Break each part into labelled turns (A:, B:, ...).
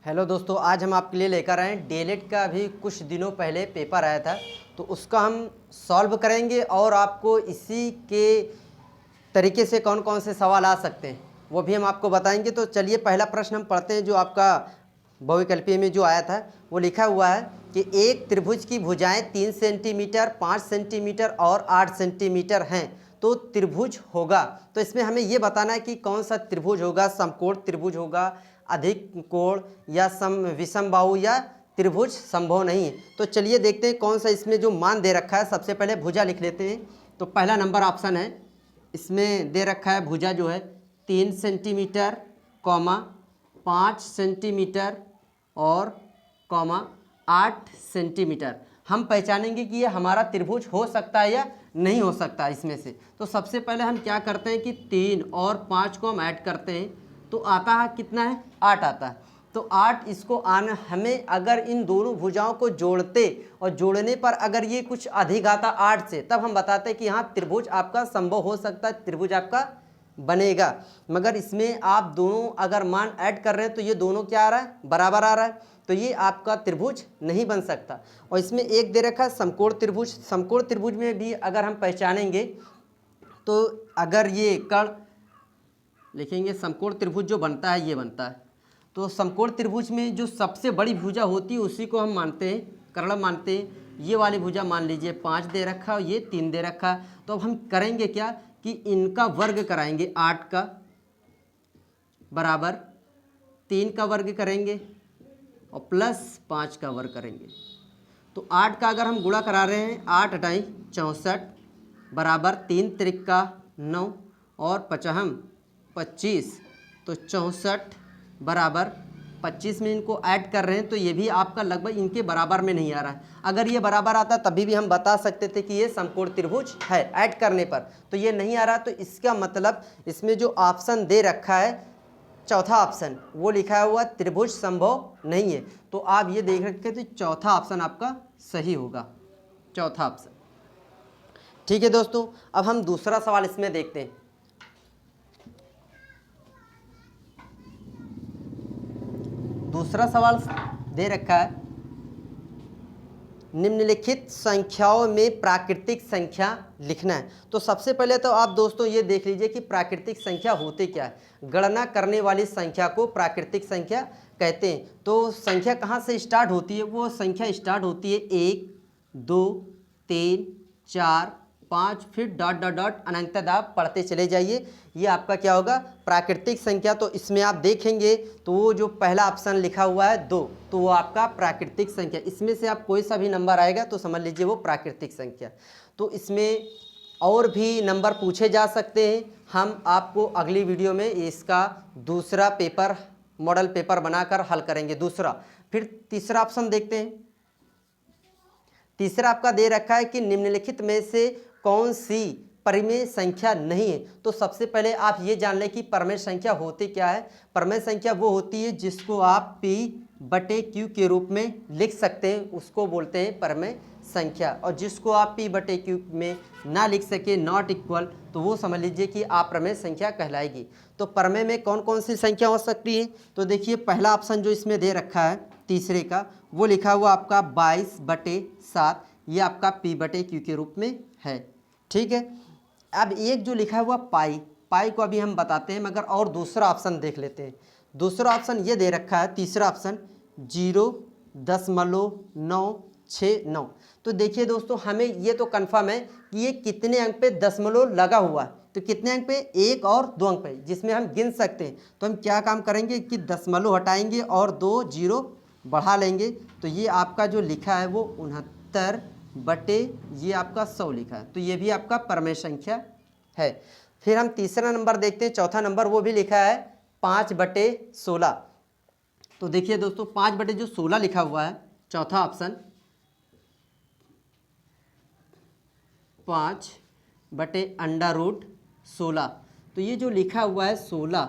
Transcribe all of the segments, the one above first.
A: Hello दोस्तों, आज हम आपके लिए लेकर आए हैं डीएलएड का भी कुछ दिनों पहले पेपर आया था, तो उसका हम सॉल्व करेंगे और आपको इसी के तरीके से कौन कौन से सवाल आ सकते हैं वो भी हम आपको बताएंगे। तो चलिए पहला प्रश्न हम पढ़ते हैं जो आपका बहुविकल्पीय में जो आया था। वो लिखा हुआ है कि एक त्रिभुज की भुजाएं 3 सेंटीमीटर, 5 सेंटीमीटर और 8 सेंटीमीटर हैं, तो त्रिभुज होगा। तो इसमें हमें ये बताना है कि कौन सा त्रिभुज होगा, समकोण त्रिभुज होगा, अधिक कोण या सम विषमबाहु या त्रिभुज संभव नहीं है। तो चलिए देखते हैं कौन सा इसमें जो मान दे रखा है। सबसे पहले भुजा लिख लेते हैं। तो पहला नंबर ऑप्शन है, इसमें दे रखा है भुजा जो है 3 सेंटीमीटर, 5 सेंटीमीटर और 8 सेंटीमीटर। हम पहचानेंगे कि ये हमारा त्रिभुज हो सकता है या नहीं हो सकता इसमें से। तो सबसे पहले हम क्या करते हैं कि 3 और 5 को हम ऐड करते हैं, तो आता है कितना है, 8 आता है। तो 8 इसको आना, हमें अगर इन दोनों भुजाओं को जोड़ते और जोड़ने पर अगर ये कुछ अधिक आता 8 से, तब हम बताते हैं कि हाँ त्रिभुज आपका संभव हो सकता है, त्रिभुज आपका बनेगा। मगर इसमें आप दोनों अगर मान ऐड कर रहे हैं तो ये दोनों क्या आ रहा है, बराबर आ रहा है, तो ये आपका त्रिभुज नहीं बन सकता। और इसमें एक दे रखा है समकोण त्रिभुज। समकोण त्रिभुज में भी अगर हम पहचानेंगे तो अगर ये कर्ण लिखेंगे, समकोण त्रिभुज जो बनता है ये बनता है। तो समकोण त्रिभुज में जो सबसे बड़ी भुजा होती है उसी को हम मानते हैं, कर्ण मानते हैं। ये वाली भुजा मान लीजिए 5 दे रखा और ये 3 दे रखा। तो अब हम करेंगे क्या कि इनका वर्ग कराएंगे, 8 का बराबर 3 का वर्ग करेंगे और प्लस 5 का वर्ग करेंगे। तो 8 का अगर हम गुणा करा रहे हैं, 8 अटाई 64 बराबर 3 त्रिका 9 और 55 25, तो 64 बराबर 25 में इनको ऐड कर रहे हैं तो ये भी आपका लगभग इनके बराबर में नहीं आ रहा है। अगर ये बराबर आता तभी भी हम बता सकते थे कि ये समकोण त्रिभुज है ऐड करने पर। तो ये नहीं आ रहा, तो इसका मतलब इसमें जो ऑप्शन दे रखा है चौथा ऑप्शन, वो लिखा हुआ त्रिभुज संभव नहीं है। तो आप ये देख रखे तो चौथा ऑप्शन आपका सही होगा, चौथा ऑप्शन। ठीक है दोस्तों, अब हम दूसरा सवाल इसमें देखते हैं। दूसरा सवाल दे रखा है, निम्नलिखित संख्याओं में प्राकृतिक संख्या लिखना है। तो सबसे पहले तो आप दोस्तों ये देख लीजिए कि प्राकृतिक संख्या होते क्या है। गणना करने वाली संख्या को प्राकृतिक संख्या कहते हैं। तो संख्या कहाँ से स्टार्ट होती है, वो संख्या स्टार्ट होती है 1 2 3 4 5, फिर डॉट डॉट डॉट अनंततः आप पढ़ते चले जाइए। ये आपका क्या होगा, प्राकृतिक संख्या। तो इसमें आप देखेंगे तो वो जो पहला ऑप्शन लिखा हुआ है 2, तो वो आपका प्राकृतिक संख्या। इसमें से आप कोई सा भी नंबर आएगा तो समझ लीजिए वो प्राकृतिक संख्या। तो इसमें और भी नंबर पूछे जा सकते हैं। हम आपको अगली वीडियो में इसका दूसरा पेपर, मॉडल पेपर बनाकर हल करेंगे दूसरा। फिर तीसरा ऑप्शन देखते हैं। तीसरा आपका दे रखा है कि निम्नलिखित में से कौन सी परिमेय संख्या नहीं है। तो सबसे पहले आप ये जान लें कि परिमेय संख्या होती क्या है। परिमेय संख्या वो होती है जिसको आप P/Q के रूप में लिख सकते हैं, उसको बोलते हैं परिमेय संख्या। और जिसको आप P/Q में ना लिख सके, नॉट इक्वल, तो वो समझ लीजिए कि अप्रमेय संख्या कहलाएगी। तो परिमेय में कौन कौन सी संख्या हो सकती है, तो देखिए पहला ऑप्शन जो इसमें दे रखा है तीसरे का, वो लिखा हुआ आपका 22/7, ये आपका P/Q के रूप में है। ठीक है, अब एक जो लिखा हुआ पाई को अभी हम बताते हैं, मगर और दूसरा ऑप्शन देख लेते हैं। दूसरा ऑप्शन ये दे रखा है, तीसरा ऑप्शन 0.969। तो देखिए दोस्तों, हमें ये तो कंफर्म है कि ये कितने अंक पे दशमलव लगा हुआ है। तो कितने अंक पे, 1 और 2 अंक पे, जिसमें हम गिन सकते हैं। तो हम क्या काम करेंगे कि दशमलव हटाएंगे और 2 जीरो बढ़ा लेंगे। तो ये आपका जो लिखा है वो 69 बटे ये आपका 100 लिखा है। तो ये भी आपका परिमेय संख्या है। फिर हम तीसरा नंबर देखते हैं, चौथा नंबर, वो भी लिखा है 5/16। तो देखिए दोस्तों 5/16 लिखा हुआ है, चौथा ऑप्शन 5/√16। तो ये जो लिखा हुआ है 16,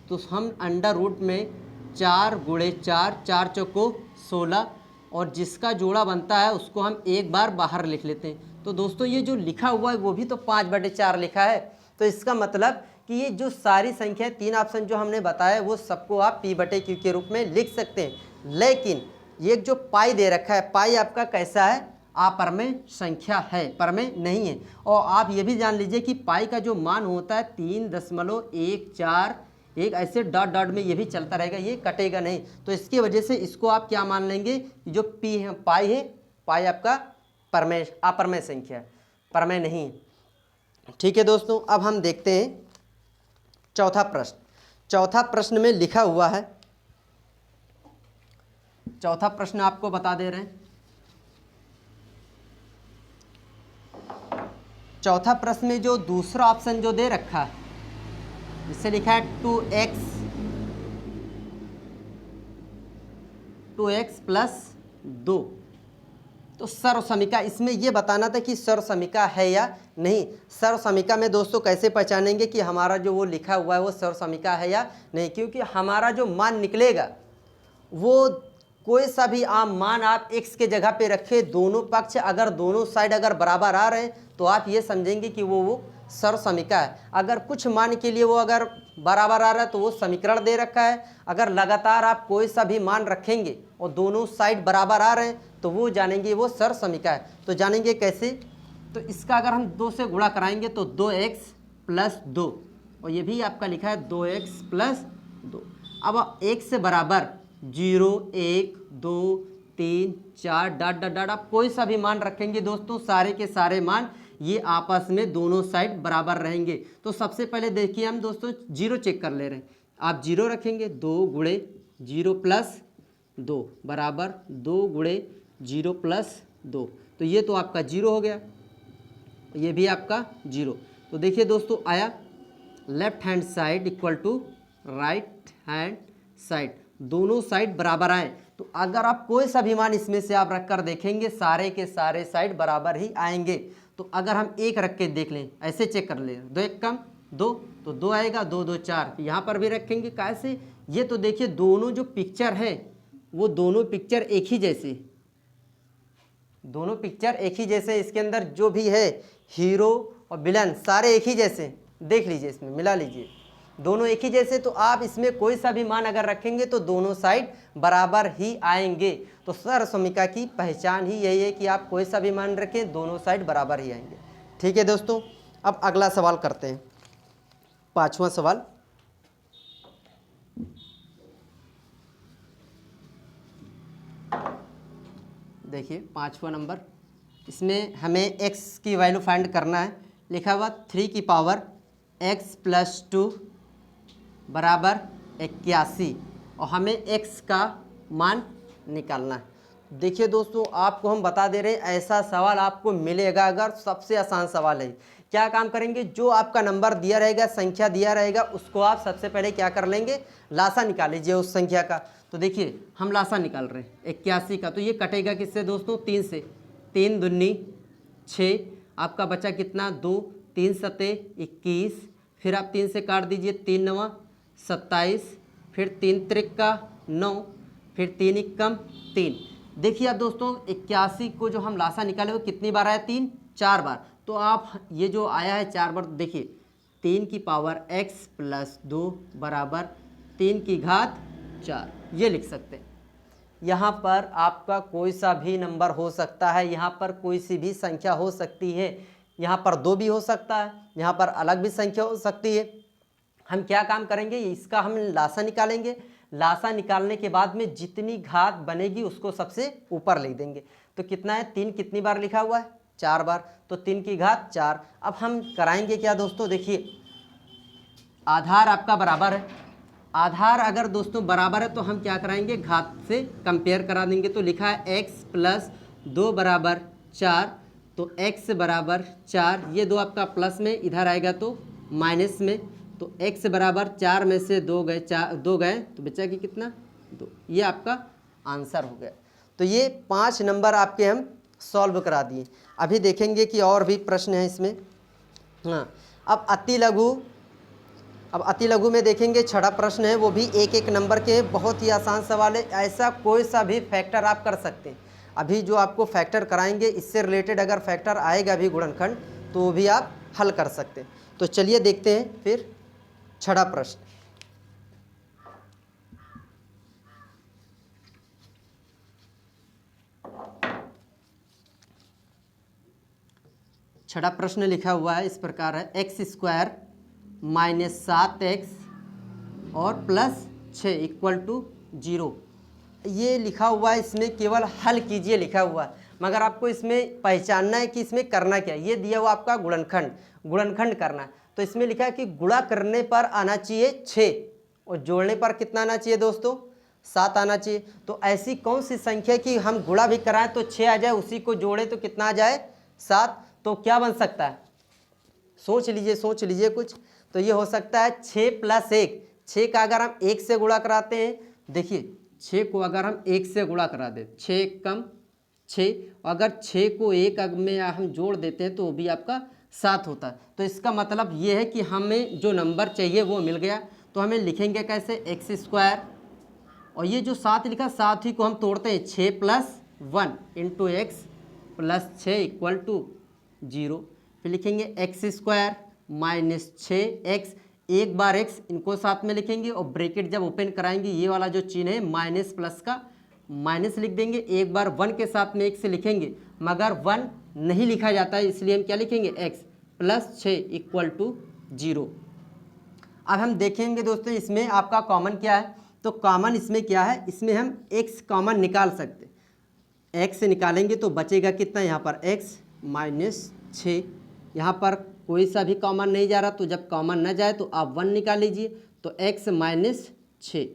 A: तो हम अंडर रूट में 4 × 4, 4 चौको 16, और जिसका जोड़ा बनता है उसको हम एक बार बाहर लिख लेते हैं। तो दोस्तों ये जो लिखा हुआ है वो भी तो 5/4 लिखा है। तो इसका मतलब कि ये जो सारी संख्या 3 ऑप्शन जो हमने बताया वो सबको आप P/Q के रूप में लिख सकते हैं। लेकिन ये जो पाई दे रखा है, पाई आपका कैसा है, अपरमेय संख्या है, परमेय नहीं है। और आप ये भी जान लीजिए कि पाई का जो मान होता है 3.141 ऐसे डॉट डॉट में ये भी चलता रहेगा, ये कटेगा नहीं। तो इसकी वजह से इसको आप क्या मान लेंगे, जो पी है पाई है, पाई आपका परमेय अपरमेय संख्या है, परमेय नहीं है। ठीक है दोस्तों, अब हम देखते हैं चौथा प्रश्न। चौथा प्रश्न में लिखा हुआ है, चौथा प्रश्न आपको बता दे रहे हैं। चौथा प्रश्न में जो दूसरा ऑप्शन जो दे रखा है, जिससे लिखा है 2x प्लस 2, तो सर्व समीका, इसमें ये बताना था कि सर्व समीका है या नहीं। सर्व समीका में दोस्तों कैसे पहचानेंगे कि हमारा जो वो लिखा हुआ है वो सर्व समीका है या नहीं, क्योंकि हमारा जो मान निकलेगा वो कोई सा भी आम मान आप x के जगह पे रखे, दोनों पक्ष अगर दोनों साइड अगर बराबर आ रहे हैं तो आप ये समझेंगे कि वो सर्व समीका है। अगर कुछ मान के लिए वो अगर बराबर आ रहा है तो वो समीकरण दे रखा है। अगर लगातार आप कोई सा भी मान रखेंगे और दोनों साइड बराबर आ रहे हैं तो वो जानेंगे वो सर्व समीका है। तो जानेंगे कैसे, तो इसका अगर हम 2 से गुणा कराएंगे तो 2x प्लस 2, और ये भी आपका लिखा है 2x प्लस 2। अब x से बराबर 0, 1, 2, 3, 4 डॉट डॉट डॉट आप कोई सा भी मान रखेंगे दोस्तों, सारे के सारे मान ये आपस में दोनों साइड बराबर रहेंगे। तो सबसे पहले देखिए हम दोस्तों 0 चेक कर ले रहे हैं। आप 0 रखेंगे, 2 गुणे 0 प्लस 2 बराबर 2 गुणे 0 प्लस 2, तो ये तो आपका 0 हो गया, ये भी आपका 0। तो देखिए दोस्तों आया left hand side equal to right hand side, दोनों साइड बराबर आए। तो अगर आप कोई सा भी मान इसमें से आप रख कर देखेंगे सारे के सारे साइड बराबर ही आएंगे। तो अगर हम 1 रख के देख लें, ऐसे चेक कर लें, 2 1 कम 2, तो 2 आएगा, 2 2 4, यहाँ पर भी रखेंगे कैसे, ये तो देखिए दोनों जो पिक्चर है वो दोनों पिक्चर एक ही जैसे, दोनों पिक्चर एक ही जैसे, इसके अंदर जो भी है हीरो और विलन सारे एक ही जैसे, देख लीजिए इसमें मिला लीजिए, दोनों एक ही जैसे। तो आप इसमें कोई सा भी मान अगर रखेंगे तो दोनों साइड बराबर ही आएंगे। तो सर्व समीका की पहचान ही यही है कि आप कोई सा भी मान रखें दोनों साइड बराबर ही आएंगे। ठीक है दोस्तों, अब अगला सवाल करते हैं, 5वां सवाल। देखिए 5वां नंबर, इसमें हमें x की वैल्यू फाइंड करना है। लिखा हुआ 3 की पावर x प्लस 2 बराबर 81, और हमें x का मान निकालना है। देखिए दोस्तों आपको हम बता दे रहे हैं ऐसा सवाल आपको मिलेगा अगर, सबसे आसान सवाल है। क्या काम करेंगे, जो आपका नंबर दिया रहेगा, संख्या दिया रहेगा, उसको आप सबसे पहले क्या कर लेंगे, लासा निकाल लीजिए उस संख्या का। तो देखिए हम लासा निकाल रहे हैं 81 का, तो ये कटेगा किससे दोस्तों, 3 से। 3 दूनी 6, आपका बचा कितना 2, 3 सते 21, फिर आप 3 से काट दीजिए, 3 9 27, फिर 3 त्रिका 9, फिर 3 इक्कम 3। देखिए अब दोस्तों 81 को जो हम लासा निकाले वो कितनी बार आया, 3 4 बार। तो आप ये जो आया है 4 बार, देखिए 3 की पावर x प्लस 2 बराबर 3 की घात 4, ये लिख सकते हैं। यहाँ पर आपका कोई सा भी नंबर हो सकता है, यहाँ पर कोई सी भी संख्या हो सकती है, यहाँ पर 2 भी हो सकता है, यहाँ पर अलग भी संख्या हो सकती है। हम क्या काम करेंगे, इसका हम लासा निकालेंगे। लासा निकालने के बाद में जितनी घात बनेगी उसको सबसे ऊपर लिख देंगे। तो कितना है, 3 कितनी बार लिखा हुआ है, 4 बार, तो 3 की घात 4। अब हम कराएंगे क्या दोस्तों, देखिए आधार आपका बराबर है, आधार अगर दोस्तों बराबर है तो हम क्या कराएंगे, घात से कंपेयर करा देंगे। तो लिखा है x प्लस 2 बराबर 4, तो x बराबर 4, ये 2 आपका प्लस में, इधर आएगा तो माइनस में, तो x बराबर 4 में से 2 गए, 2 गए तो बचा कि कितना 2, ये आपका आंसर हो गया। तो ये 5 नंबर आपके हम सॉल्व करा दिए। अभी देखेंगे कि और भी प्रश्न है इसमें। हाँ, अब अति लघु में देखेंगे, 6वां प्रश्न है, वो भी एक एक नंबर के, बहुत ही आसान सवाल है। ऐसा कोई सा भी फैक्टर आप कर सकते हैं। अभी जो आपको फैक्टर कराएंगे इससे रिलेटेड अगर फैक्टर आएगा भी गुणनखंड, तो भी आप हल कर सकते हैं। तो चलिए देखते हैं फिर छठा प्रश्न, छठा प्रश्न लिखा हुआ है इस प्रकार है, एक्स स्क्वायर माइनस 7x और प्लस 6 इक्वल टू 0। ये लिखा हुआ है, इसमें केवल हल कीजिए लिखा हुआ है, मगर आपको इसमें पहचानना है कि इसमें करना क्या है। ये दिया हुआ आपका गुणनखंड करना है, तो इसमें लिखा है कि गुणा करने पर आना चाहिए 6 और जोड़ने पर कितना आना चाहिए दोस्तों, 7 आना चाहिए। तो ऐसी कौन सी संख्या कि हम गुणा भी कराएं तो 6 आ जाए, उसी को जोड़े तो कितना आ जाए, 7। तो क्या बन सकता है, सोच लीजिए कुछ। तो ये हो सकता है 6 + 1। 6 का अगर हम 1 से गुणा कराते हैं, देखिए 6 को अगर हम 1 से गुणा करा दें, 6 कम 6, अगर 6 को 1 में हम जोड़ देते हैं तो वो भी आपका 7 होता है। तो इसका मतलब ये है कि हमें जो नंबर चाहिए वो मिल गया। तो हमें लिखेंगे कैसे, एक्स स्क्वायर, और ये जो 7 लिखा, 7 ही को हम तोड़ते हैं, 6 + 1 into X plus 6 equal to 0। फिर लिखेंगे एक्स स्क्वायर माइनस 6x, एक बार x इनको साथ में लिखेंगे और ब्रैकेट जब ओपन कराएंगे ये वाला जो चिन्ह है माइनस प्लस का माइनस लिख देंगे। एक बार 1 के साथ में x से लिखेंगे, मगर 1 नहीं लिखा जाता है, इसलिए हम क्या लिखेंगे, x प्लस 6 इक्वल टू 0। अब हम देखेंगे दोस्तों इसमें आपका कॉमन क्या है। तो कॉमन इसमें क्या है, इसमें हम x कॉमन निकाल सकते हैं। x से निकालेंगे तो बचेगा कितना, यहाँ पर x माइनस 6, यहाँ पर कोई सा भी कॉमन नहीं जा रहा, तो जब कॉमन न जाए तो आप 1 निकाल लीजिए। तो x माइनस 6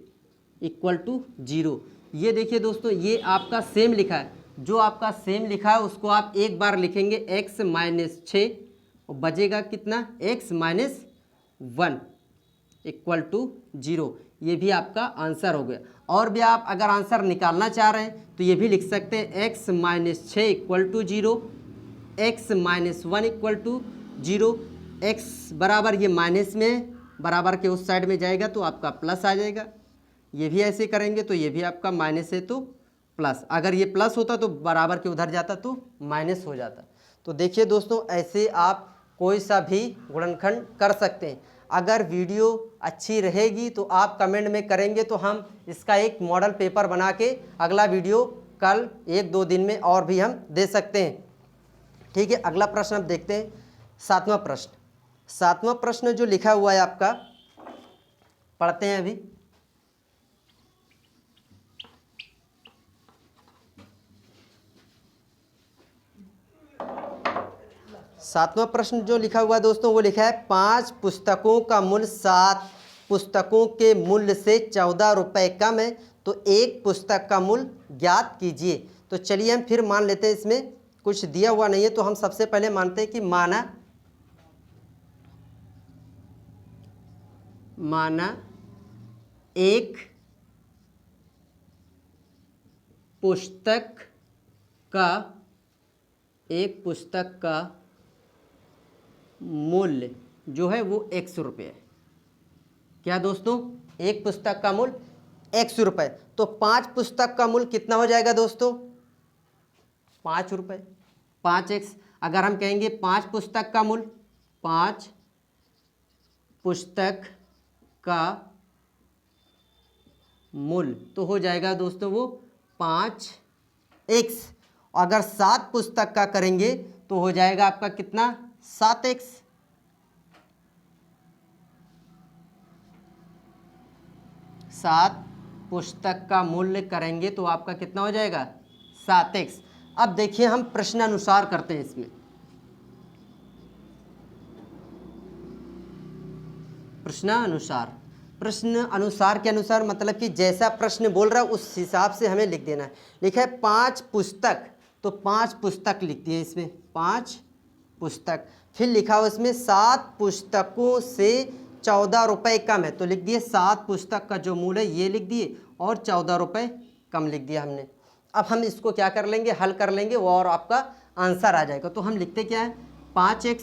A: इक्वल टू 0। ये देखिए दोस्तों, ये आपका सेम लिखा है, जो आपका सेम लिखा है उसको आप एक बार लिखेंगे, x माइनस 6 और बचेगा कितना, x माइनस 1 इक्वल टू 0। ये भी आपका आंसर हो गया। और भी आप अगर आंसर निकालना चाह रहे हैं तो ये भी लिख सकते हैं, x minus 6 equal to 0, x minus 1 equal to 0। x बराबर ये माइनस में, बराबर के उस साइड में जाएगा तो आपका प्लस आ जाएगा। ये भी ऐसे करेंगे तो ये भी आपका माइनस है तो प्लस, अगर ये प्लस होता तो बराबर के उधर जाता तो माइनस हो जाता। तो देखिए दोस्तों, ऐसे आप कोई सा भी गुणनखंड कर सकते हैं। अगर वीडियो अच्छी रहेगी तो आप कमेंट में करेंगे तो हम इसका एक मॉडल पेपर बना के अगला वीडियो कल 1-2 दिन में और भी हम दे सकते हैं। ठीक है, अगला प्रश्न अब देखते हैं, 7वां प्रश्न। 7वां प्रश्न जो लिखा हुआ है आपका, पढ़ते हैं अभी। सातवां प्रश्न जो लिखा हुआ है दोस्तों, वो लिखा है 5 पुस्तकों का मूल्य 7 पुस्तकों के मूल्य से 14 रुपये कम है, तो एक पुस्तक का मूल्य ज्ञात कीजिए। तो चलिए हम फिर मान लेते हैं, इसमें कुछ दिया हुआ नहीं है तो हम सबसे पहले मानते हैं कि माना एक पुस्तक का मूल्य जो है वो 100 रुपये है। क्या दोस्तों, एक पुस्तक का मूल्य 100 रुपये, तो 5 पुस्तक का मूल्य कितना हो जाएगा दोस्तों, 5 रुपये। 5x, अगर हम कहेंगे 5 पुस्तक का मूल्य, 5 पुस्तक का मूल्य तो हो जाएगा दोस्तों वो 5x। अगर 7 पुस्तक का करेंगे तो हो जाएगा आपका कितना, 7x। 7 पुस्तक का मूल्य करेंगे तो आपका कितना हो जाएगा, 7x। अब देखिए हम प्रश्नानुसार करते हैं इसमें। प्रश्न अनुसार के अनुसार मतलब कि जैसा प्रश्न बोल रहा है उस हिसाब से हमें लिख देना है। लिखा है 5 पुस्तक, तो 5 पुस्तक लिख दिए इसमें, 5 पुस्तक। फिर लिखा हुआ इसमें 7 पुस्तकों से 14 रुपये कम है, तो लिख दिए 7 पुस्तक का जो मूल्य है ये लिख दिए और 14 रुपये कम लिख दिया हमने। अब हम इसको क्या कर लेंगे, हल कर लेंगे और आपका आंसर आ जाएगा। तो हम लिखते क्या है, 5x,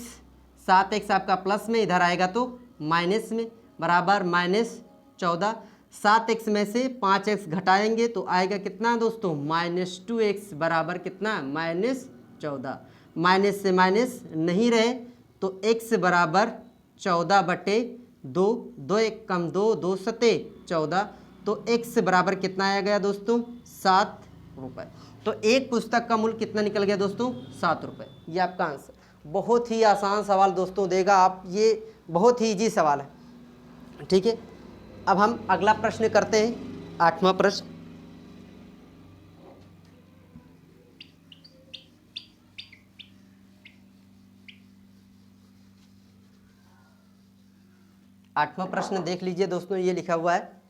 A: 7x आपका प्लस में, इधर आएगा तो माइनस में, बराबर -14। 7x में से 5x घटाएंगे तो आएगा कितना दोस्तों, -2x, बराबर कितना, -14। माइनस से माइनस नहीं रहे तो x बराबर 14/4 दो, दो एक कम दो, दो सते 14, तो x बराबर कितना आया गया दोस्तों 7 रुपये। तो एक पुस्तक का मूल्य कितना निकल गया दोस्तों 7 रुपये। ये आपका आंसर। बहुत ही आसान सवाल दोस्तों देगा आप, ये बहुत ही इजी सवाल है। ठीक है, अब हम अगला प्रश्न करते हैं, 8वां प्रश्न। आठवां प्रश्न देख लीजिए दोस्तों, ये लिखा हुआ है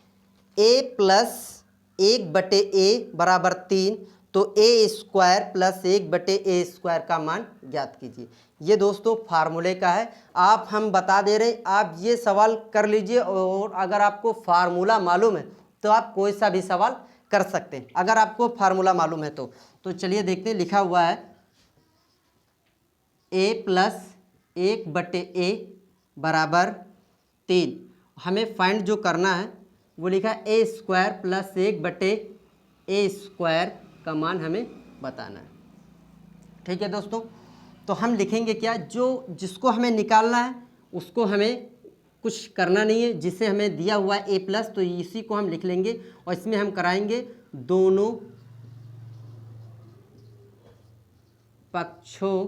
A: a प्लस 1/a बराबर 3, तो a स्क्वायर प्लस 1/a² का मान ज्ञात कीजिए। ये दोस्तों फार्मूले का है, आप हम बता दे रहे हैं, आप ये सवाल कर लीजिए और अगर आपको फार्मूला मालूम है तो आप कोई सा भी सवाल कर सकते हैं, अगर आपको फार्मूला मालूम है तो चलिए देखते हैं। लिखा हुआ है a प्लस 1/a बराबर 3, हमें फाइंड जो करना है वो लिखा है a स्क्वायर प्लस 1/a² का मान हमें बताना है। ठीक है दोस्तों, तो हम लिखेंगे क्या, जो जिसको हमें निकालना है उसको हमें कुछ करना नहीं है, जिसे हमें दिया हुआ है a प्लस, तो इसी को हम लिख लेंगे और इसमें हम कराएंगे दोनों पक्षों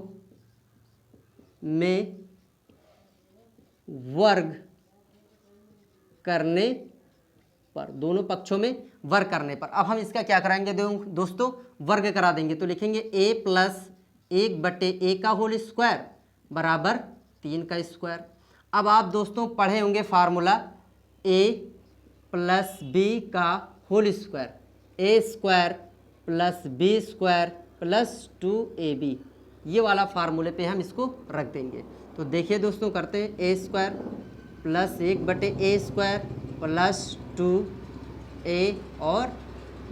A: में वर्ग करने पर, दोनों पक्षों में वर्ग करने पर। अब हम इसका क्या कराएंगे दोस्तों, वर्ग करा देंगे, तो लिखेंगे a प्लस 1/a का होल स्क्वायर बराबर 3 का स्क्वायर। अब आप दोस्तों पढ़े होंगे फार्मूला a प्लस b का whole square, a square plus b square plus 2ab, ये वाला फार्मूले पे हम इसको रख देंगे। तो देखिए दोस्तों करते हैं, a square plus 1/a² plus 2a और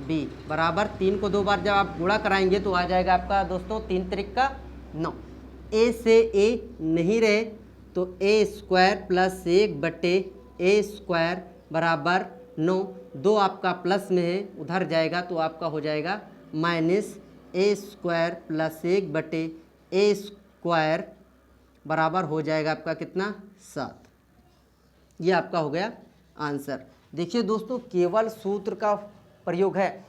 A: b बराबर 3 को 2 बार जब आप गुणा कराएंगे तो आ जाएगा आपका दोस्तों 3 त्रिक का 9। a से a नहीं रहे तो a स्क्वायर प्लस 1/a² बराबर 9, 2 आपका प्लस में है उधर जाएगा तो आपका हो जाएगा minus a square plus 1/a² बराबर हो जाएगा आपका कितना 7। ये आपका हो गया आंसर। देखिए दोस्तों केवल सूत्र का प्रयोग है,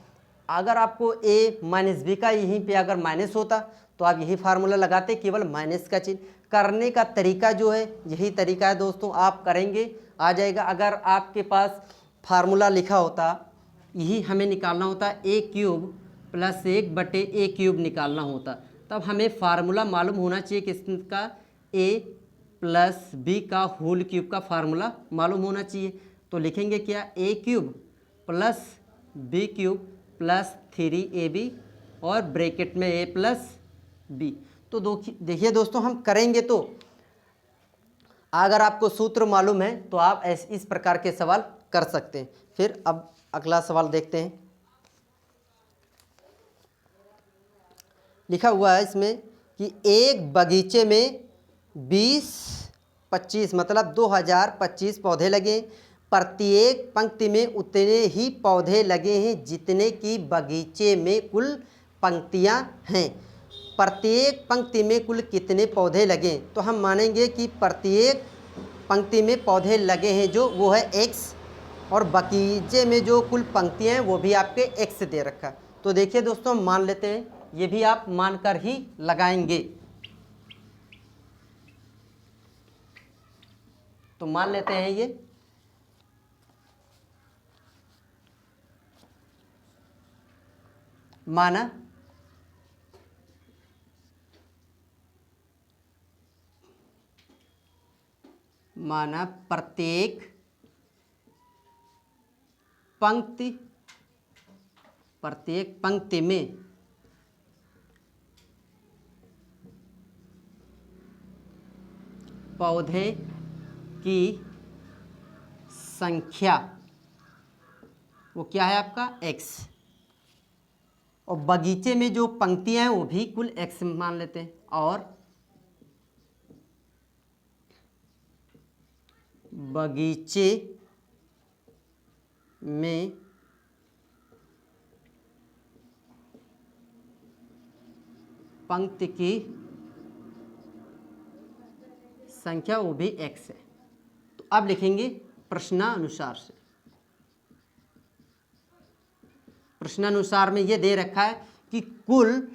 A: अगर आपको a माइनस बी का यहीं पे अगर माइनस होता तो आप यही फार्मूला लगाते, केवल माइनस का चिन्ह। करने का तरीका जो है यही तरीका है दोस्तों, आप करेंगे आ जाएगा। अगर आपके पास फार्मूला लिखा होता, यही हमें निकालना होता a³ प्लस 1/a³ निकालना होता, तब हमें फार्मूला मालूम होना चाहिए किसका, a प्लस b का होल क्यूब का फार्मूला मालूम होना चाहिए। तो लिखेंगे क्या, a³ plus b³ plus 3ab और ब्रैकेट में a प्लस b। तो देखिए दोस्तों हम करेंगे तो अगर आपको सूत्र मालूम है तो आप इस प्रकार के सवाल कर सकते हैं। फिर अब अगला सवाल देखते हैं। लिखा हुआ है इसमें कि एक बगीचे में 20-25 मतलब 2025 पौधे लगे, प्रत्येक पंक्ति में उतने ही पौधे लगे हैं जितने की बगीचे में कुल पंक्तियां हैं। प्रत्येक पंक्ति में कुल कितने पौधे लगे, तो हम मानेंगे कि प्रत्येक पंक्ति में पौधे लगे हैं जो वो है x, और बगीचे में जो कुल पंक्तियां हैं वो भी आपके x दे रखा। तो देखिए दोस्तों हम मान लेते हैं, ये भी आप मानकर ही लगाएंगे। तो मान लेते हैं ये माना प्रत्येक पंक्ति में पौधे की संख्या वो क्या है आपका x, और बगीचे में जो पंक्तियां हैं वो भी कुल x मान लेते हैं, और बगीचे में पंक्ति की संख्या वो भी x है। तो अब लिखेंगे प्रश्नानुसार से। प्रश्नानुसार में ये दे रखा है कि कुल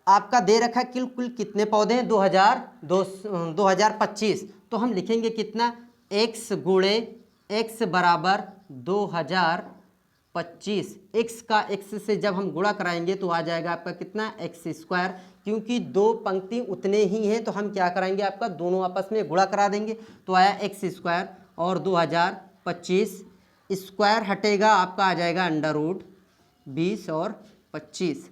A: आपका दे रखा है कि कुल कितने पौधे हैं 2025। तो हम लिखेंगे कितना, x गुणे x बराबर 2025। x का x से जब हम गुणा कराएंगे तो आ जाएगा आपका कितना, x स्क्वायर। क्योंकि दो पंक्ति उतने ही हैं तो हम क्या कराएंगे, आपका दोनों आपस में गुणा करा देंगे। तो आया x स्क्वायर और 2025 स्क्वायर हटेगा, आपका आ जाएगा अंडर रूट 20 और 25।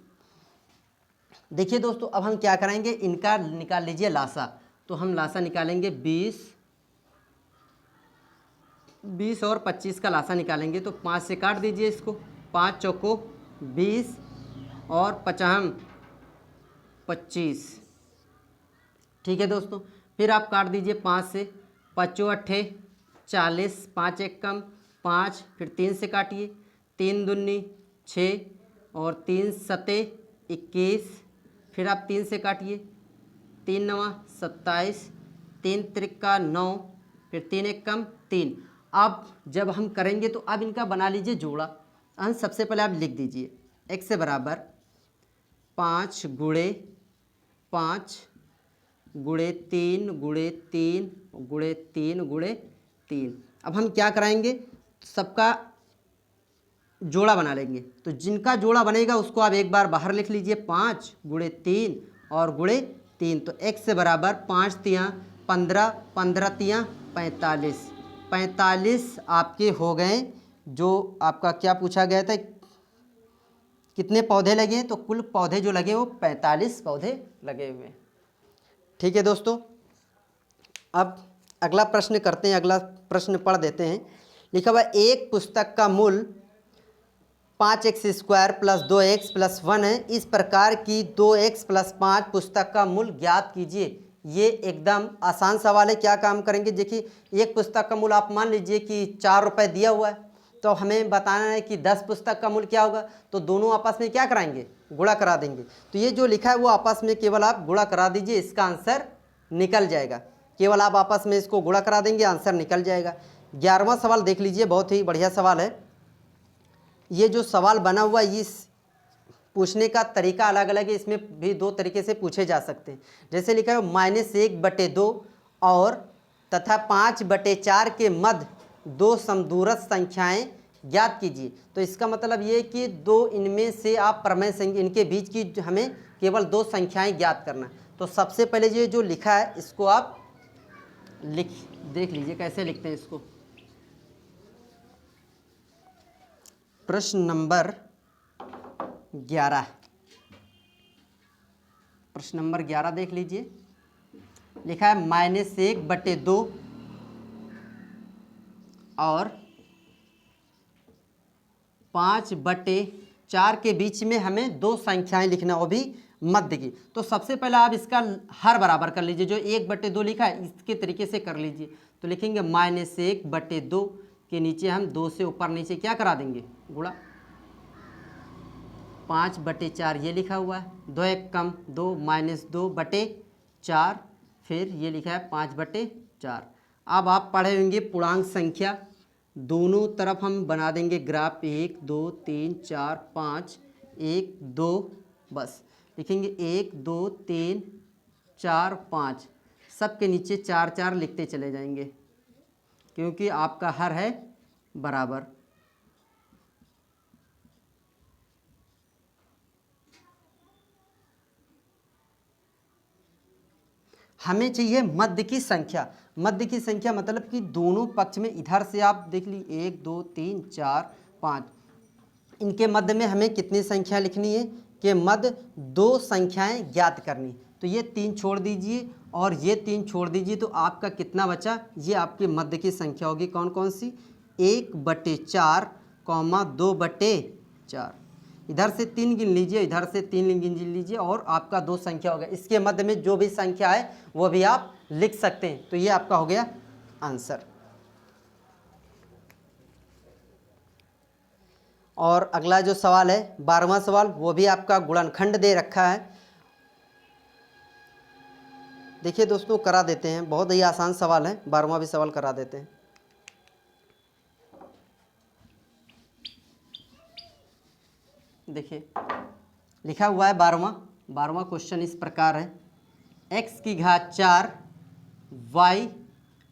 A: देखिए दोस्तों, अब हम क्या करेंगे, इनका निकाल लीजिए लासा। तो हम लासा निकालेंगे 20 और 25 का लासा निकालेंगे। तो 5 से काट दीजिए इसको, 5 चौको 20 और 5 25। ठीक है दोस्तों, फिर आप काट दीजिए 5 से, 5 अट्ठे 40, 5 एक कम 5, फिर 3 से काटिए, 3 दूनी 6 और 3 सते 21, फिर आप 3 से काटिए, 3 नवा 27, 3 त्रिका 9, फिर 3 एक कम 3। अब जब हम करेंगे तो अब इनका बना लीजिए जोड़ा। अंश सबसे पहले आप लिख दीजिए, x बराबर 5 गुणे 5 गुणे 3 गुणे 3 गुणे 3 गुणे 3। अब हम क्या कराएंगे, सबका जोड़ा बना लेंगे। तो जिनका जोड़ा बनेगा उसको आप एक बार बाहर लिख लीजिए, 5 गुणे 3 और गुणे 3। तो x बराबर 5 तियाँ 15, 15 तियाँ 45, 45 आपके हो गए। जो आपका क्या पूछा गया था, कितने पौधे लगे, तो कुल पौधे जो लगे वो 45 पौधे लगे हुए हैं। ठीक है दोस्तों, अब अगला प्रश्न करते हैं, अगला प्रश्न पढ़ देते हैं। लिखा हुआ एक पुस्तक का मूल्य 5x square plus 2x plus 1 है। इस प्रकार की 2x प्लस 5 पुस्तक का मूल्य ज्ञात कीजिए। ये एकदम आसान सवाल है। क्या काम करेंगे, देखिए एक पुस्तक का मूल्य आप मान लीजिए कि 4 रुपये दिया हुआ है, तो हमें बताना है कि 10 पुस्तक का मूल्य क्या होगा। तो दोनों आपस में क्या कराएंगे, गुणा करा देंगे। तो ये जो लिखा है वो आपस में केवल आप गुणा करा दीजिए, इसका आंसर निकल जाएगा। केवल आप आपस में इसको गुणा करा देंगे, आंसर निकल जाएगा। 11वां सवाल देख लीजिए, बहुत ही बढ़िया सवाल है। ये जो सवाल बना हुआ है, इस पूछने का तरीका अलग अलग है, इसमें भी 2 तरीके से पूछे जा सकते हैं। जैसे लिखा है -1/2 और तथा 5/4 के मध्य 2 समदूरस्थ संख्याएं ज्ञात कीजिए। तो इसका मतलब ये कि 2 इनमें से आप प्रमेय संख्या, इनके बीच की हमें केवल 2 संख्याएं ज्ञात करना है। तो सबसे पहले ये जो लिखा है इसको आप देख लीजिए कैसे लिखते हैं इसको। प्रश्न नंबर 11, प्रश्न नंबर 11 देख लीजिए। लिखा है -1/2 और 5/4 के बीच में हमें 2 संख्याएं लिखना, वो भी मध्य की। तो सबसे पहले आप इसका हर बराबर कर लीजिए, जो 1/2 लिखा है इसके तरीके से कर लीजिए। तो लिखेंगे -1/2 के नीचे हम 2 से ऊपर नीचे क्या करा देंगे, गुणा। 5/4 ये लिखा हुआ है, 2 एक कम 2 -2/4, फिर ये लिखा है 5/4। अब आप पढ़े होंगे पूर्णांक संख्या, दोनों तरफ हम बना देंगे ग्राफ, 1 2 3 4 5, 1 2, बस लिखेंगे 1 2 3 4 5, सब के नीचे 4 4 लिखते चले जाएंगे, क्योंकि आपका हर है बराबर। हमें चाहिए मध्य की संख्या। मध्य की संख्या मतलब कि दोनों पक्ष में, इधर से आप देख ली 1 2 3 4 5, इनके मध्य में हमें कितनी संख्या लिखनी है, कि मध्य 2 संख्याएं ज्ञात करनी। तो ये 3 छोड़ दीजिए और ये 3 छोड़ दीजिए, तो आपका कितना बचा, ये आपके मध्य की संख्या होगी। कौन कौन सी, 1/4, 2/4। इधर से 3 गिन लीजिए, इधर से 3 गिन लीजिए, और आपका 2 संख्या हो गया। इसके मध्य में जो भी संख्या है वो भी आप लिख सकते हैं। तो ये आपका हो गया आंसर। और अगला जो सवाल है 12वां सवाल, वो भी आपका गुणनखंड दे रखा है। देखिए दोस्तों, करा देते हैं, बहुत ही आसान सवाल है, 12वां भी सवाल करा देते हैं। देखिए लिखा हुआ है 12वां क्वेश्चन इस प्रकार है, x की घात 4 y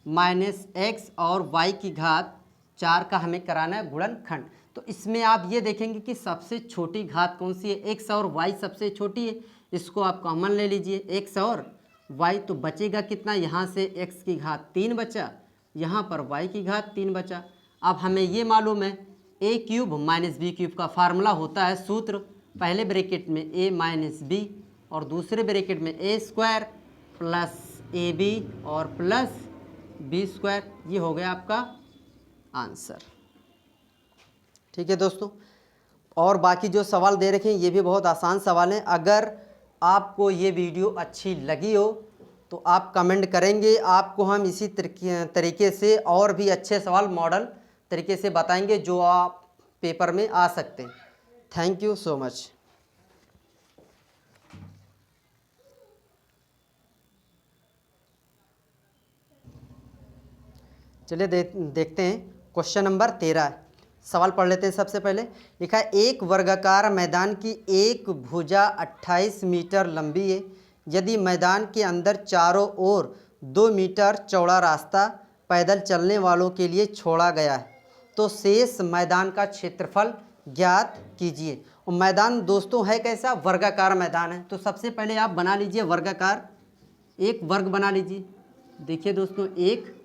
A: माइनस एक्स और y की घात 4 का हमें कराना है गुणनखंड। तो इसमें आप ये देखेंगे कि सबसे छोटी घात कौन सी है, x और y सबसे छोटी है, इसको आप कॉमन ले लीजिए x और y। तो बचेगा कितना, यहाँ से x की घात 3 बचा, यहाँ पर y की घात 3 बचा। अब हमें ये मालूम है a cube minus B cube का फार्मूला होता है सूत्र, पहले ब्रैकेट में a माइनस बी और दूसरे ब्रैकेट में a square plus A B और प्लस बी स्क्वायर। ये हो गया आपका आंसर। ठीक है दोस्तों, और बाकी जो सवाल दे रखे हैं ये भी बहुत आसान सवाल हैं। अगर आपको ये वीडियो अच्छी लगी हो तो आप कमेंट करेंगे, आपको हम इसी तरीके से और भी अच्छे सवाल मॉडल तरीके से बताएंगे जो आप पेपर में आ सकते हैं। Thank you so much. चलिए देखते हैं क्वेश्चन नंबर 13। सवाल पढ़ लेते हैं। सबसे पहले लिखा है एक वर्गाकार मैदान की एक भुजा 28 मीटर लंबी है। यदि मैदान के अंदर चारों ओर 2 मीटर चौड़ा रास्ता पैदल चलने वालों के लिए छोड़ा गया है तो शेष मैदान का क्षेत्रफल ज्ञात कीजिए। और मैदान दोस्तों है कैसा, वर्गाकार मैदान है। तो सबसे पहले आप बना लीजिए वर्गाकार, एक वर्ग बना लीजिए। देखिए दोस्तों, एक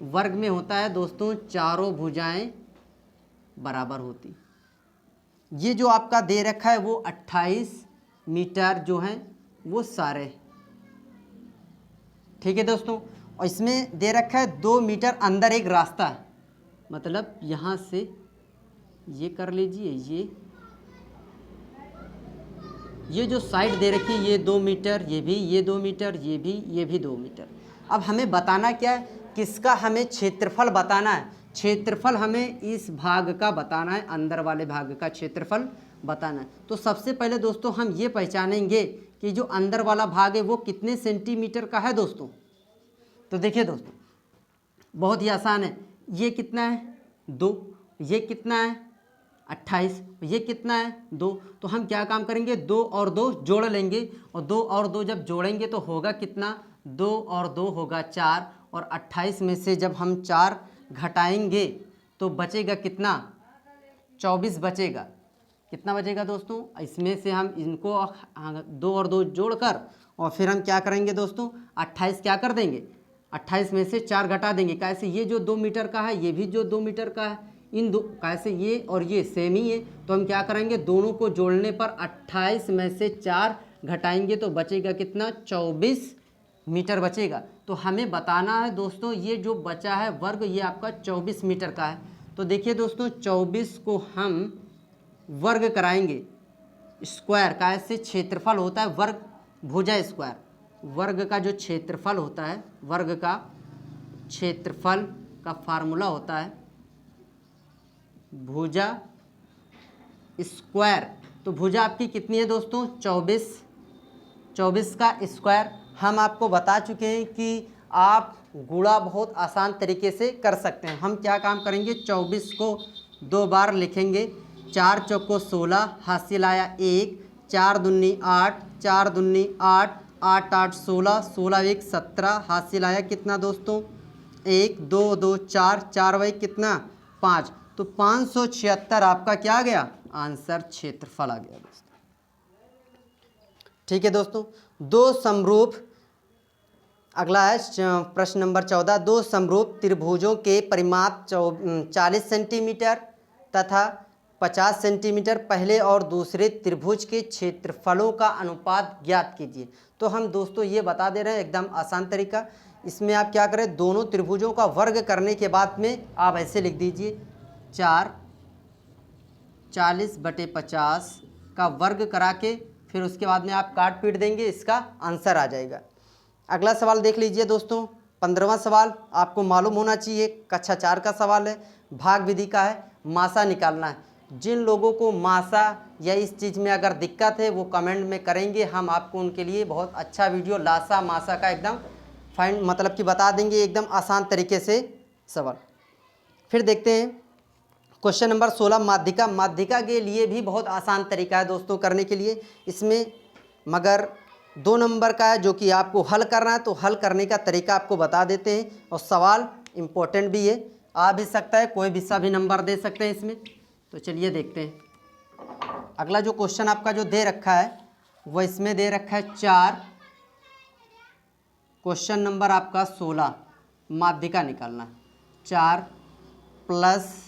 A: वर्ग में होता है दोस्तों चारों भुजाएं बराबर होती। ये जो आपका दे रखा है वो 28 मीटर जो हैं वो सारे, ठीक है दोस्तों। और इसमें दे रखा है 2 मीटर अंदर एक रास्ता है, मतलब यहाँ से ये कर लीजिए, ये जो साइड दे रखी है ये 2 मीटर, ये भी ये 2 मीटर, ये भी 2 मीटर। अब हमें बताना क्या है, किसका हमें क्षेत्रफल बताना है। क्षेत्रफल हमें इस भाग का बताना है, अंदर वाले भाग का क्षेत्रफल बताना है। तो सबसे पहले दोस्तों हम ये पहचानेंगे कि जो अंदर वाला भाग है वो कितने सेंटीमीटर का है दोस्तों। तो देखिए दोस्तों बहुत ही आसान है, ये कितना है 2, ये कितना है 28, ये कितना है 2। तो हम क्या काम करेंगे, 2 और 2 जोड़ लेंगे, और 2 और 2 जब जोड़ेंगे तो होगा कितना, 2 और 2 होगा 4, और 28 में से जब हम 4 घटाएंगे तो बचेगा कितना, 24 बचेगा। कितना बचेगा दोस्तों, इसमें से हम इनको 2 और 2 जोड़कर और फिर हम क्या करेंगे दोस्तों, 28 क्या कर देंगे, 28 में से 4 घटा देंगे। कैसे, ये जो 2 मीटर का है ये भी जो 2 मीटर का है, इन दो कैसे ये और ये सेम ही है। तो हम क्या करेंगे, दोनों को जोड़ने पर 28 में से 4 घटाएंगे तो बचेगा कितना, 24 मीटर बचेगा। तो हमें बताना है दोस्तों ये जो बचा है वर्ग ये आपका 24 मीटर का है। तो देखिए दोस्तों 24 को हम वर्ग कराएंगे, स्क्वायर का ऐसे क्षेत्रफल होता है वर्ग भुजा स्क्वायर, वर्ग का जो क्षेत्रफल होता है, वर्ग का क्षेत्रफल का फार्मूला होता है भुजा स्क्वायर। तो भुजा आपकी कितनी है दोस्तों, 24 का स्क्वायर। हम आपको बता चुके हैं कि आप गुणा बहुत आसान तरीके से कर सकते हैं। हम क्या काम करेंगे, 24 को 2 बार लिखेंगे, 4 चौको 16, हासिल आया 1, 4 दूनी 8, 4 दूनी 8, 8 8 16, 16 1 17, हासिल आया कितना दोस्तों, 1 2 2 4, 4 वही कितना 5। तो 576 आपका क्या आ गया, आंसर क्षेत्रफल आ गया दोस्तों। ठीक है दोस्तों, दो समरूप, अगला है प्रश्न नंबर 14। दो समरूप त्रिभुजों के परिमाप 40 सेंटीमीटर तथा 50 सेंटीमीटर, पहले और दूसरे त्रिभुज के क्षेत्रफलों का अनुपात ज्ञात कीजिए। तो हम दोस्तों ये बता दे रहे हैं एकदम आसान तरीका। इसमें आप क्या करें, दोनों त्रिभुजों का वर्ग करने के बाद में आप ऐसे लिख दीजिए, 4 40/50 का वर्ग करा के फिर उसके बाद में आप काट पीट देंगे, इसका आंसर आ जाएगा। अगला सवाल देख लीजिए दोस्तों, 15वां सवाल आपको मालूम होना चाहिए, कक्षा 4 का सवाल है, भाग विधि का है, मासा निकालना है। जिन लोगों को मासा या इस चीज़ में अगर दिक्कत है वो कमेंट में करेंगे, हम आपको उनके लिए बहुत अच्छा वीडियो लासा मासा का एकदम फाइंड मतलब कि बता देंगे एकदम आसान तरीके से सवाल। फिर देखते हैं क्वेश्चन नंबर 16 माध्यिका। माध्यिका के लिए भी बहुत आसान तरीका है दोस्तों करने के लिए इसमें, मगर 2 नंबर का है जो कि आपको हल करना है, तो हल करने का तरीका आपको बता देते हैं और सवाल इम्पोर्टेंट भी है, आ भी सकता है, कोई भी सा भी नंबर दे सकते हैं इसमें। तो चलिए देखते हैं। अगला जो क्वेश्चन आपका जो दे रखा है वो इसमें दे रखा है 4, क्वेश्चन नंबर आपका 16, माध्यिका निकालना। 4 प्लस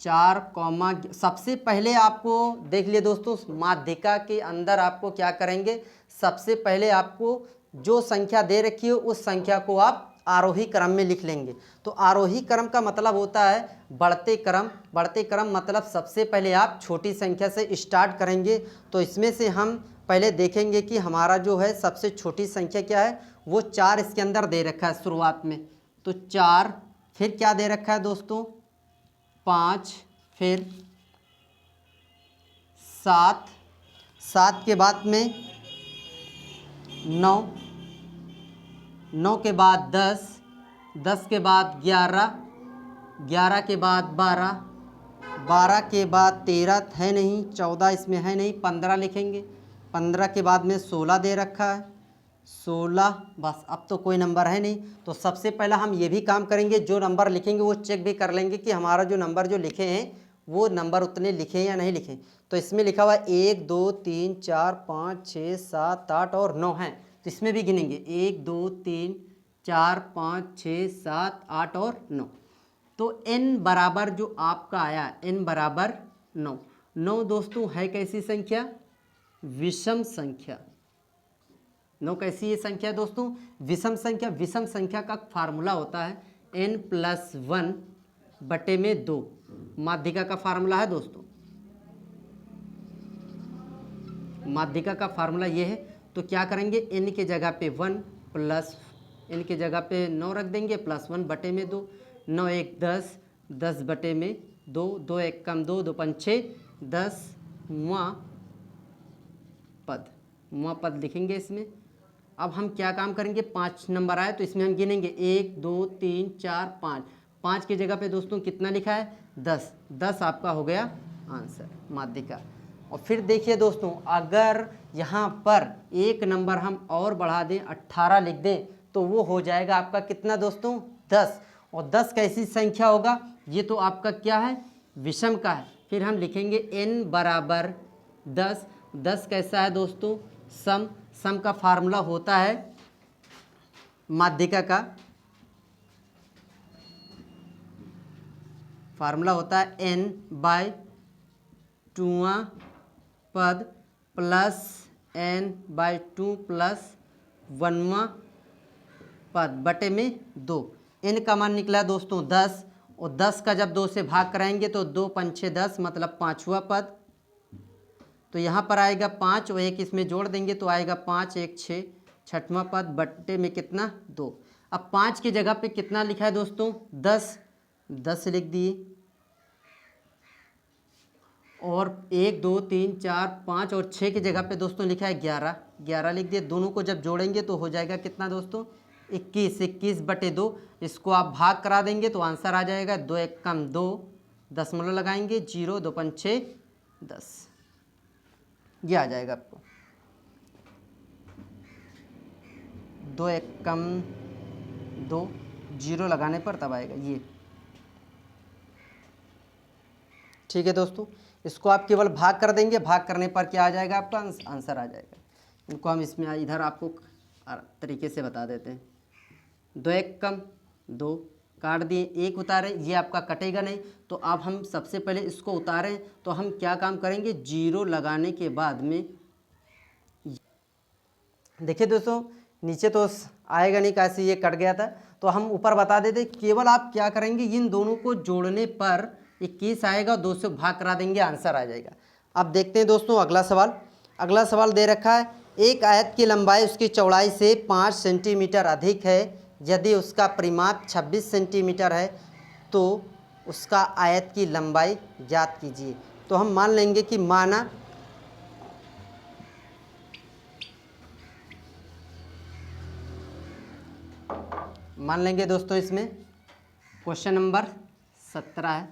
A: 4 कॉमा, सबसे पहले आपको देख लिए दोस्तों, माध्यिका के अंदर आपको क्या करेंगे, सबसे पहले आपको जो संख्या दे रखी है उस संख्या को आप आरोही क्रम में लिख लेंगे। तो आरोही क्रम का मतलब होता है बढ़ते क्रम। बढ़ते क्रम मतलब सबसे पहले आप छोटी संख्या से स्टार्ट करेंगे। तो इसमें से हम पहले देखेंगे कि हमारा जो है सबसे छोटी संख्या क्या है, वो 4 इसके अंदर दे रखा है शुरुआत में। तो 4, फिर क्या दे रखा है दोस्तों, 5, फिर 7, 7 के बाद में 9, 9 के बाद 10, 10 के बाद 11, 11 के बाद 12, 12 के बाद 13 है नहीं, 14 इसमें है नहीं, 15 लिखेंगे, 15 के बाद में 16 दे रखा है, 16, बस अब तो कोई नंबर है नहीं। तो सबसे पहला हम ये भी काम करेंगे, जो नंबर लिखेंगे वो चेक भी कर लेंगे कि हमारा जो नंबर जो लिखे हैं वो नंबर उतने लिखे हैं या नहीं लिखे। तो इसमें लिखा हुआ है 1 2 3 4 5 6 7 8 और 9 हैं, तो इसमें भी गिनेंगे 1 2 3 4 5 6 7 8 और 9। तो n बराबर जो आपका आया, n बराबर 9। 9 दोस्तों है कैसी संख्या, विषम संख्या। 9 कैसी ये संख्या दोस्तों, विषम संख्या। विषम संख्या का फार्मूला होता है n+1/2। माध्यिका का फार्मूला है दोस्तों, माध्यिका का फार्मूला ये है। तो क्या करेंगे, n के जगह पे 1 प्लस, n के जगह पे 9 रख देंगे, +1/2। 9 1 10, 10/2, 2 1 कम 2, 2 5 6, 10 मुआ पद लिखेंगे इसमें। अब हम क्या काम करेंगे, 5 नंबर आए तो इसमें हम गिनेंगे 1 2 3 4 5। 5 की जगह पे दोस्तों कितना लिखा है, 10। 10 आपका हो गया आंसर, माध्यिका। और फिर देखिए दोस्तों, अगर यहाँ पर एक नंबर हम और बढ़ा दें, 18 लिख दें, तो वो हो जाएगा आपका कितना दोस्तों, 10। और 10 कैसी संख्या होगा, ये तो आपका क्या है, विषम का है। फिर हम लिखेंगे n बराबर 10। 10 कैसा है दोस्तों, सम। सम का फार्मूला होता है माध्यिका का, फार्मूला होता है n/2वां पद प्लस n/2 प्लस 1वां पद बटे में 2। n का मान निकला दोस्तों 10, और 10 का जब 2 से भाग कराएंगे तो 2 5 6 10, मतलब 5वां पद। तो यहाँ पर आएगा 5 और 1 इसमें जोड़ देंगे तो आएगा 5 1 6, 6वां पद बट्टे में कितना, 2। अब 5 की जगह पे कितना लिखा है दोस्तों, 10, 10 लिख दिए। और 1 2 3 4 5 और 6 की जगह पे दोस्तों लिखा है 11, 11 लिख दिए। दोनों को जब जोड़ेंगे तो हो जाएगा कितना दोस्तों, 21, 21/2। इसको आप भाग करा देंगे तो आंसर आ जाएगा 2 1 कम 2, दशमलव लगाएंगे 0, 2 5 6 10, ये आ जाएगा आपको। 2 1 कम 2, 0 लगाने पर तब आएगा ये। ठीक है दोस्तों, इसको आप केवल भाग कर देंगे, भाग करने पर क्या आ जाएगा आपका आंसर आ जाएगा। इनको हम इसमें इधर आपको तरीके से बता देते हैं। 2 1 कम 2, काट दिए, 1 उतारे, ये आपका कटेगा नहीं। तो अब हम सबसे पहले इसको उतारें तो हम क्या काम करेंगे, 0 लगाने के बाद में, देखिए दोस्तों नीचे तो आएगा नहीं, कैसे ये कट गया था। तो हम ऊपर बता देते, केवल आप क्या करेंगे, इन दोनों को जोड़ने पर 21 आएगा, 2 से भाग करा देंगे, आंसर आ जाएगा। अब देखते हैं दोस्तों अगला सवाल। अगला सवाल दे रखा है, एक आयत की लंबाई उसकी चौड़ाई से 5 सेंटीमीटर अधिक है, यदि उसका परिमाप 26 सेंटीमीटर है तो उसका आयत की लंबाई ज्ञात कीजिए। तो हम मान लेंगे कि मान लेंगे दोस्तों, इसमें क्वेश्चन नंबर 17 है।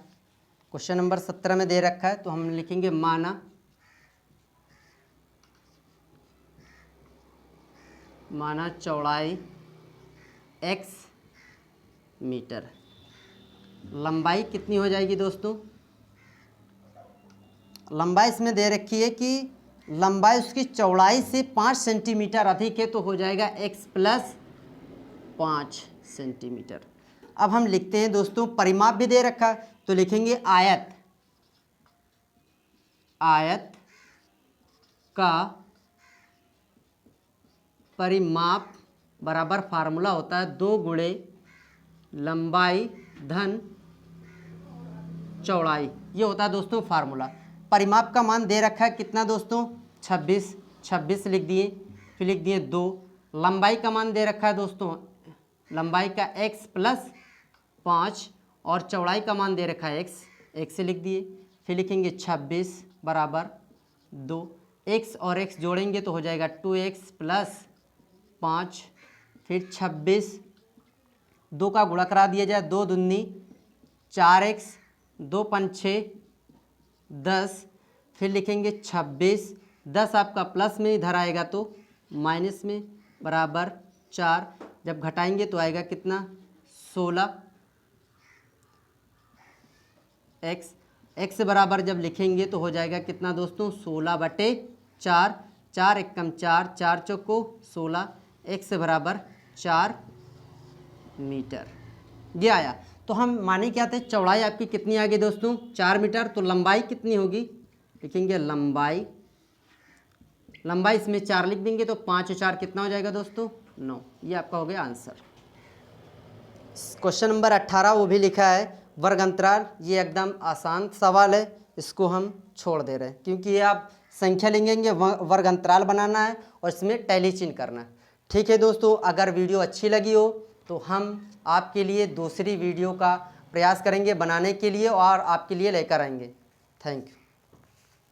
A: क्वेश्चन नंबर 17 में दे रखा है, तो हम लिखेंगे माना चौड़ाई x मीटर, लंबाई कितनी हो जाएगी दोस्तों? लंबाई इसमें दे रखी है कि लंबाई उसकी चौड़ाई से 5 सेंटीमीटर अधिक है, तो हो जाएगा x प्लस 5 सेंटीमीटर। अब हम लिखते हैं दोस्तों, परिमाप भी दे रखा है, तो लिखेंगे आयत का परिमाप बराबर फार्मूला होता है 2 गुणे लंबाई धन चौड़ाई, ये होता है दोस्तों फार्मूला। परिमाप का मान दे रखा है कितना दोस्तों? 26 लिख दिए, फिर लिख दिए 2। लंबाई का मान दे रखा है दोस्तों, लंबाई का x प्लस 5 और चौड़ाई का मान दे रखा है x से लिख दिए, फिर लिखेंगे 26 बराबर 2। x और x जोड़ेंगे तो हो जाएगा 2x प्लस 5, फिर 26, 2 का गुणा करा दिया जाए, 2 दूनी 4x, 2 पंछे 10, फिर लिखेंगे 26, 10 आपका प्लस में इधर आएगा तो माइनस में, बराबर 4, जब घटाएंगे तो आएगा कितना? 16। x बराबर जब लिखेंगे तो हो जाएगा कितना दोस्तों? 16/4, 4 एकम 4, 4 चौको 16, x बराबर 4 मीटर, ये आया। तो हम माने क्या थे, चौड़ाई आपकी कितनी आ गई दोस्तों? 4 मीटर। तो लंबाई कितनी होगी? लिखेंगे लंबाई इसमें 4 लिख देंगे, तो 5 और 4 कितना हो जाएगा दोस्तों? 9। ये आपका हो गया आंसर। क्वेश्चन नंबर 18 वो भी लिखा है वर्ग अंतराल, ये एकदम आसान सवाल है, इसको हम छोड़ दे रहे हैं क्योंकि ये आप संख्या लेंगे, वर्ग अंतराल बनाना है और इसमें टैली चिन्ह करना है। ठीक है दोस्तों, अगर वीडियो अच्छी लगी हो तो हम आपके लिए दूसरी वीडियो का प्रयास करेंगे बनाने के लिए और आपके लिए लेकर आएंगे। Thank you.